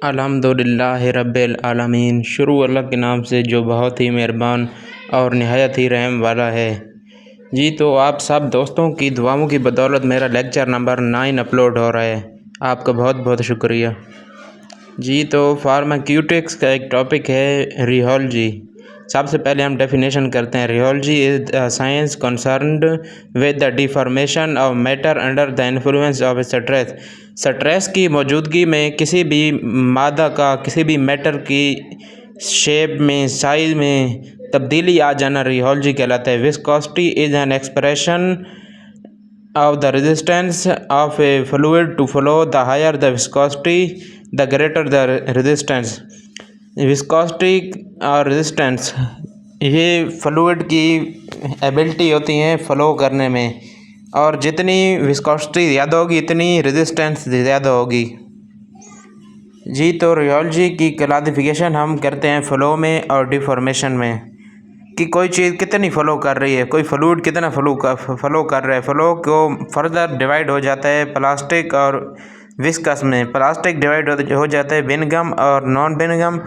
अल्हम्दुलिल्लाह रब्बिल आलमीन। शुरू अल्लाह के नाम से जो बहुत ही मेहरबान और नहायत ही रहम वाला है। जी तो आप सब दोस्तों की दुआओं की बदौलत मेरा लेक्चर नंबर 9 अपलोड हो रहा है। आपका बहुत बहुत शुक्रिया। जी तो फार्माक्यूटिक्स का एक टॉपिक है रियोलॉजी। सबसे पहले हम डेफिनेशन करते हैं। Rheology is science concerned with the deformation of matter under the influence of stress. Stress की मौजूदगी में किसी भी मादा का किसी भी मैटर की शेप में साइज में तब्दीली आ जाना रियोलॉजी कहलाता है। Viscosity is an expression of the resistance of a fluid to flow. The higher the viscosity, the greater the resistance. Viscosity और रेजिस्टेंस ये फ्लूइड की एबिलिटी होती है फ़्लो करने में, और जितनी विस्कोसिटी ज़्यादा होगी इतनी रेजिस्टेंस ज़्यादा होगी। जी तो रियोलॉजी की क्लासिफिकेशन हम करते हैं फ़्लो में और डिफॉर्मेशन में, कि कोई चीज़ कितनी फ़्लो कर रही है, कोई फ्लूइड कितना फ़्लो कर रहा है। फ़्लो को फर्दर डिवाइड हो जाता है प्लास्टिक और विस्कस में। प्लास्टिक डिवाइड हो जाता है विनगम और नॉन विनगम,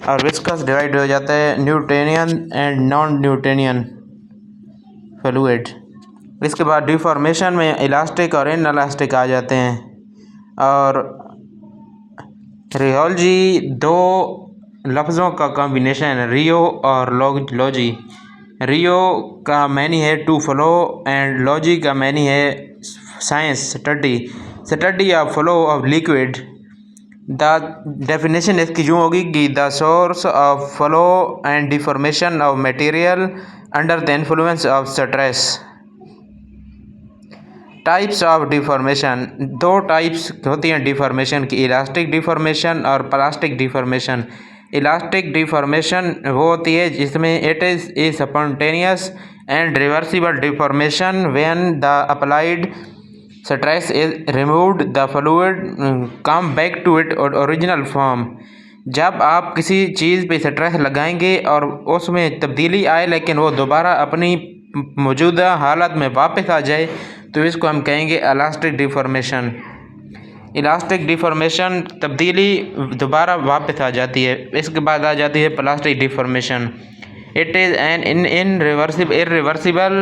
और विस्कस डिवाइड हो जाता है Newtonian and non Newtonian fluid. इसके बाद डिफॉर्मेशन में इलास्टिक और इनइलास्टिक आ जाते हैं। और रियोलॉजी दो लफ्ज़ों का कॉम्बिनेशन है, रियो और लॉजी। रियो का मैनी है टू फ्लो एंड लॉजी का मैनी है science study of flow of liquid. The definition इसकी यूँ होगी कि the source of flow and deformation of material under the influence of stress. Types of deformation, दो types होती हैं डिफॉर्मेशन की, इलास्टिक डिफॉर्मेशन और प्लास्टिक डिफॉर्मेशन। इलास्टिक डिफॉर्मेशन वो होती है जिसमें it is a spontaneous and reversible deformation when the applied stress is removed the fluid come back to it original form. जब आप किसी चीज़ पे स्ट्रेस लगाएंगे और उसमें तब्दीली आए लेकिन वो दोबारा अपनी मौजूदा हालत में वापस आ जाए तो इसको हम कहेंगे इलास्टिक डिफॉर्मेशन। इलास्टिक डिफॉर्मेशन तब्दीली दोबारा वापस आ जाती है। इसके बाद आ जाती है plastic deformation. It is an irreversible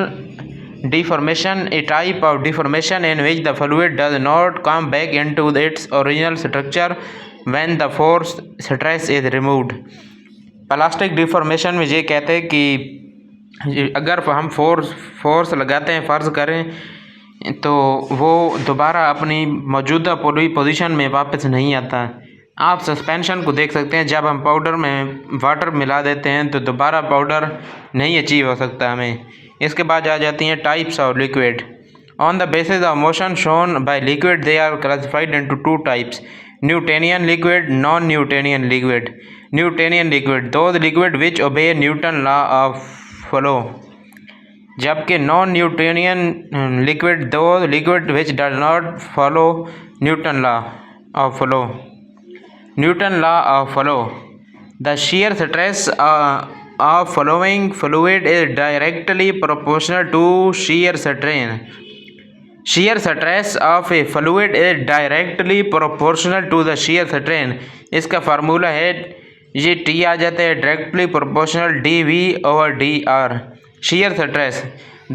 deformation, a type of deformation in which the fluid does not come back into its original structure when the force stress is removed। Plastic deformation में ये कहते हैं कि अगर हम force लगाते हैं, फ़र्ज़ करें, तो वो दोबारा अपनी मौजूदा पूरी पोजीशन में वापस नहीं आता। आप सस्पेंशन को देख सकते हैं, जब हम पाउडर में वाटर मिला देते हैं तो दोबारा पाउडर नहीं अचीव हो सकता हमें। इसके बाद आ जाती हैं types of liquid. On the basis of motion shown by liquid they are classified into two types, Newtonian liquid, non Newtonian liquid. Newtonian liquid those liquid which obey Newton law of flow, जबकि non Newtonian liquid those liquid which does not follow Newton law of flow. Newton law of flow, the shear stress of flowing fluid is directly proportional to shear strain। shear stress of a fluid is directly proportional to the shear strain। इसका formula है, ये T आ जाता है directly proportional dV/dr। shear stress,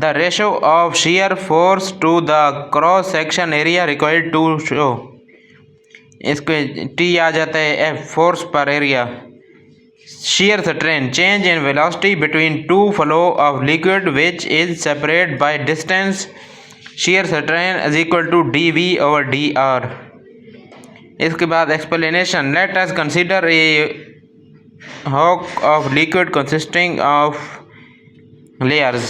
the ratio of shear force to the cross section area required to show। इसके T आ जाता है F, force पर area. shear strain, change in velocity between two flow of liquid which is separated by distance। shear strain is equal to dV/dr। इसके बाद explanation, let us consider a hawk of liquid consisting of layers।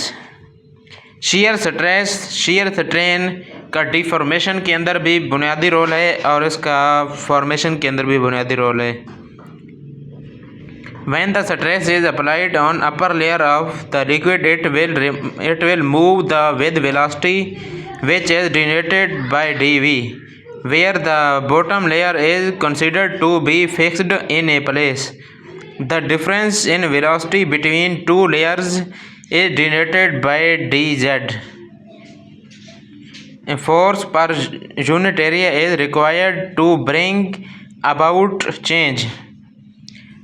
shear strain का deformation के अंदर भी बुनियादी role है और इसका फॉर्मेशन के अंदर भी बुनियादी रोल है। When the stress is applied on upper layer of the liquid, it will move with velocity which is denoted by dV, where the bottom layer is considered to be fixed in a place। The difference in velocity between two layers is denoted by dz। A force per unit area is required to bring about change.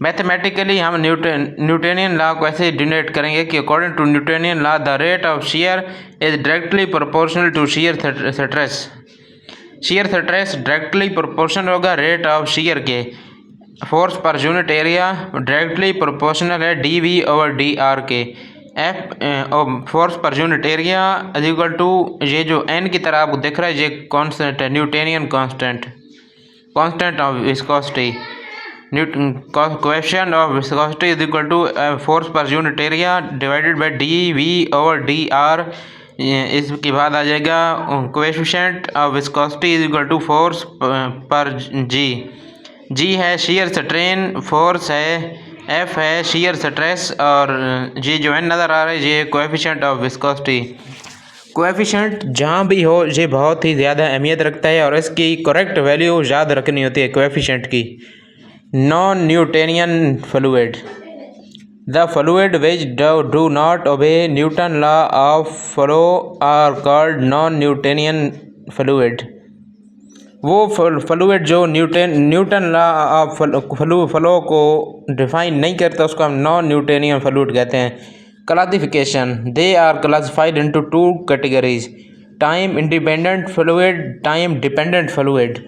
Mathematically हम Newtonian law को ऐसे denote करेंगे कि according to Newtonian law the rate of shear is directly proportional to shear stress. Shear stress directly proportional होगा rate of shear के। Force पर unit area directly proportional है D V over D R के। F force पर unit area is equal to, ये जो N की तरह आपको दिख रहा है ये कांस्टेंट है, Newtonian constant of viscosity. Coefficient of viscosity is equal to force पर unit area divided by D V over D R. इसके बाद आ जाएगा coefficient of viscosity is equal to force per G है शियर स्ट्रेन, फोर्स है, F है shear stress, और G जो एन नज़र आ रहा है ये कोएफिशिएंट ऑफ विस्कोसिटी। कोएफिशिएंट जहाँ भी हो ये बहुत ही ज़्यादा अहमियत रखता है और इसकी करेक्ट वैल्यू याद रखनी होती है कोएफिशिएंट की। Non Newtonian fluid, the fluid which do not obey Newton law of flow are called non Newtonian fluid. वो फ्लूइड जो न्यूटन लॉ ऑफ फ्लो को डिफाइन नहीं करता उसको हम नॉन न्यूटनियन फ्लूइड कहते हैं। Classification, they are classified into two categories, time independent fluid, time dependent fluid.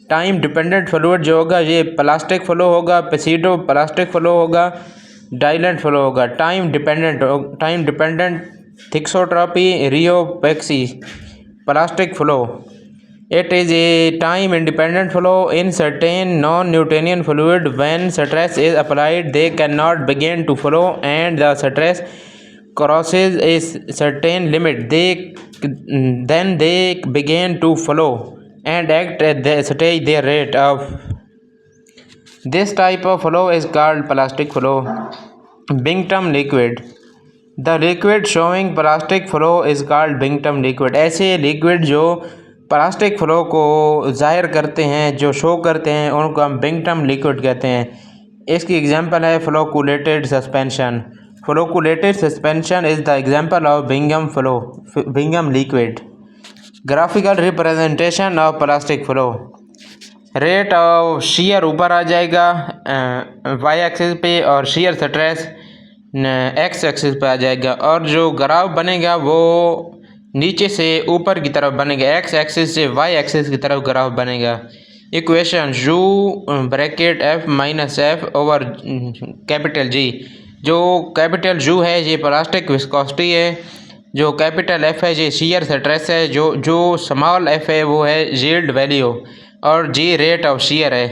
Time dependent fluid जो होगा ये प्लास्टिक फ्लो होगा, पेसिडो प्लास्टिक फ्लो होगा, डाइलेंट फ्लो होगा। Time dependent thixotropy, rheopexy plastic flow. It is a time independent flow in certain non-Newtonian fluid. When stress is applied, they cannot begin to flow, and the stress crosses a certain limit. Then they begin to flow and act at the stage their rate of. This type of flow is called plastic flow. Bingtum liquid. The liquid showing plastic flow is called Bingtum liquid. ऐसे liquid जो plastic flow को ज़ाहिर करते हैं, जो show करते हैं, उनको हम बिंगटम लिक्विड कहते हैं। इसकी एग्जांपल है flocculated suspension. Flocculated suspension is the example of Bingham liquid. Graphical representation of plastic flow. Rate of shear ऊपर आ जाएगा वाई एक्सिस पे और शियर स्ट्रेस एक्स एक्सिस पे आ जाएगा, और जो ग्राफ बनेगा वो नीचे से ऊपर की तरफ बनेगा, एक्स एक्सिस से वाई एक्सिस की तरफ ग्राफ बनेगा। Equation you bracket F minus F over capital G. जो कैपिटल यू है ये प्लास्टिक विस्कोसिटी है, जो कैपिटल एफ है ये शियर स्ट्रेस है, जो स्मॉल एफ है वो है यील्ड वैल्यू, और जी रेट ऑफ शियर है।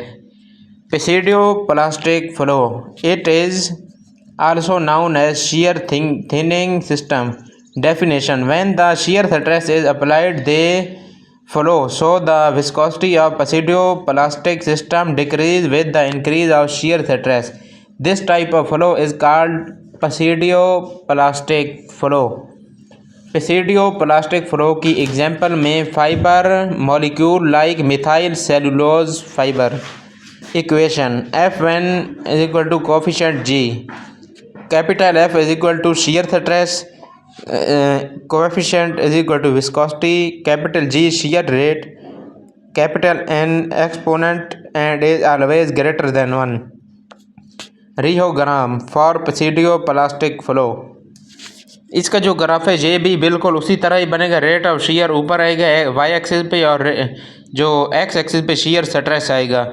Pseudo plastic flow, it is also known as shear thinning system. Definition: when the shear stress is applied, they flow, so the viscosity of pseudo-plastic system decreases with the increase of shear stress. This type of flow is called pseudo-plastic flow. pseudo-plastic flow की example में fibre molecule like methyl cellulose fibre. Equation F1 is equal to coefficient G, capital F is equal to shear stress, coefficient is equal to viscosity, capital G shear rate, capital N exponent, and is always greater than 1. Rheogram for pseudo plastic flow. इसका जो graph है ये भी बिल्कुल उसी तरह ही बनेगा। Rate of shear ऊपर आएगा वाई एक्सिस पे और जो एक्स एक्सिस पे शियर स्ट्रेस आएगा।